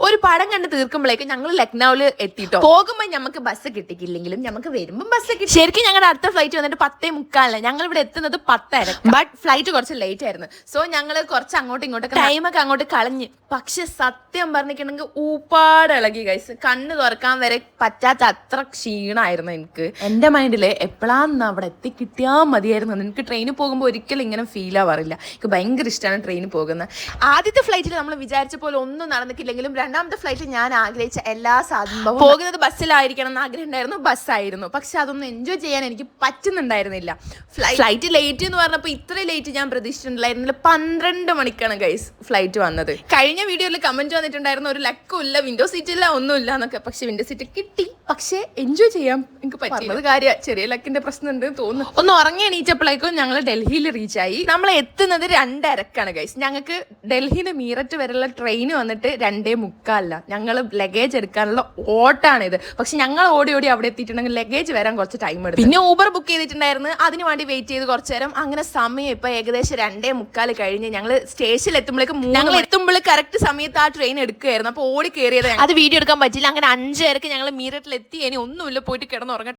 ഒരു പടം കണ്ട് തീർക്കുമ്പോഴേക്കും ഞങ്ങൾ ലക്നൌവിൽ എത്തിട്ടോ. പോകുമ്പോൾ നമുക്ക് ബസ് കിട്ടിക്കില്ലെങ്കിലും നമുക്ക് വരുമ്പോൾ ബസ് കിട്ടി. ശരിക്കും ഞങ്ങളുടെ അടുത്ത ഫ്ലൈറ്റ് വന്നിട്ട് 10:45. ഞങ്ങൾ ഇവിടെ എത്തുന്നത് 10:30. ബട്ട് ഫ്ലൈറ്റ് കുറച്ച് ലേറ്റ് ആയിരുന്നു. സോ ഞങ്ങൾ കുറച്ച് അങ്ങോട്ടും ഇങ്ങോട്ടൊക്കെ ടൈമൊക്കെ അങ്ങോട്ട് കളഞ്ഞ്. പക്ഷെ സത്യം പറഞ്ഞിട്ടുണ്ടെങ്കിൽ ഊപ്പാട് ഇളകി ഗൈസ്. കണ്ണ് തുറക്കാൻ വരെ പറ്റാത്ത അത്ര ക്ഷീണമായിരുന്നു എനിക്ക്. എന്റെ മൈൻഡില് എപ്പോഴാന്ന് അവിടെ എത്തി കിട്ടിയാൽ മതിയായിരുന്നു. എനിക്ക് ട്രെയിനിൽ പോകുമ്പോൾ ഒരിക്കലും ഇങ്ങനെ ഫീൽ ആവാറില്ല. എനിക്ക് ഭയങ്കര ഇഷ്ടമാണ് ട്രെയിനിൽ പോകുന്നത്. ആദ്യത്തെ ഫ്ലൈറ്റിൽ നമ്മൾ വിചാരിച്ച പോലെ ഒന്നും നടന്നിട്ടില്ലെങ്കിലും രണ്ടാമത്തെ ഫ്ലൈറ്റിൽ ഞാൻ ആഗ്രഹിച്ച എല്ലാ സാധനവും പോകുന്നത് ബസ്സിലായിരിക്കണം എന്ന് ആഗ്രഹം ഉണ്ടായിരുന്നു. ബസ്സായിരുന്നു. പക്ഷെ അതൊന്നും എൻജോയ് ചെയ്യാൻ എനിക്ക് പറ്റുന്നുണ്ടായിരുന്നില്ല. ഫ്ലൈറ്റ് ലേറ്റ് എന്ന് പറഞ്ഞപ്പോൾ ഇത്ര ലേറ്റ് ഞാൻ പ്രതീക്ഷിച്ചിട്ടുണ്ടായിരുന്നില്ല. 12 മണിക്കാണ് ഗൈസ് ഫ്ലൈറ്റ് വന്നത്. കഴിഞ്ഞ വീഡിയോയിൽ കമന്റ് വന്നിട്ടുണ്ടായിരുന്നു ഒരു ലക്കും ഇല്ല, വിൻഡോ സീറ്റ് ഇല്ല, ഒന്നുമില്ല എന്നൊക്കെ. പക്ഷെ വിൻഡോ സീറ്റ് കിട്ടി. പക്ഷെ എൻജോയ് ചെയ്യാൻ എനിക്ക് പറ്റുന്നത് കാര്യം ചെറിയ ലക്കിന്റെ പ്രശ്നം ഉണ്ട് തോന്നുന്നു. ഒന്ന് ഉറങ്ങി എണീച്ചപ്പോഴേക്കും ഞങ്ങൾ ഡൽഹിയിൽ റീച്ചായി. നമ്മൾ എത്തുന്നത് 2:30 ഗൈസ്. ഞങ്ങൾക്ക് ഡൽഹിയിൽ മീററ്റ് വരെയുള്ള ട്രെയിൻ വന്നിട്ട് 2:45. ഞങ്ങൾ ലഗേജ് എടുക്കാനുള്ള ഓട്ടാണിത്. പക്ഷെ ഞങ്ങൾ ഓടി അവിടെ എത്തിയിട്ടുണ്ടെങ്കിൽ ലഗേജ് വരാൻ കുറച്ച് ടൈം എടുക്കും. പിന്നെ ഊബർ ബുക്ക് ചെയ്തിട്ടുണ്ടായിരുന്നു. അതിന് വേണ്ടി വെയിറ്റ് ചെയ്ത് കുറച്ച് നേരം. അങ്ങനെ സമയം ഇപ്പൊ ഏകദേശം 2:45 കഴിഞ്ഞ്. ഞങ്ങൾ സ്റ്റേഷനിൽ എത്തുമ്പോഴേക്കും ഞങ്ങൾ എത്തുമ്പോൾ കറക്റ്റ് സമയത്ത് ആ ട്രെയിൻ എടുക്കുകയായിരുന്നു. അപ്പോൾ ഓടി കയറിയത് അത് വീഡിയോ എടുക്കാൻ പറ്റില്ല. അങ്ങനെ 5:30 ഞങ്ങൾ മീററ്റിൽ എത്തി. ഇനി ഒന്നുമില്ല, പോയിട്ട് കിടന്നുറങ്ങട്ടെ.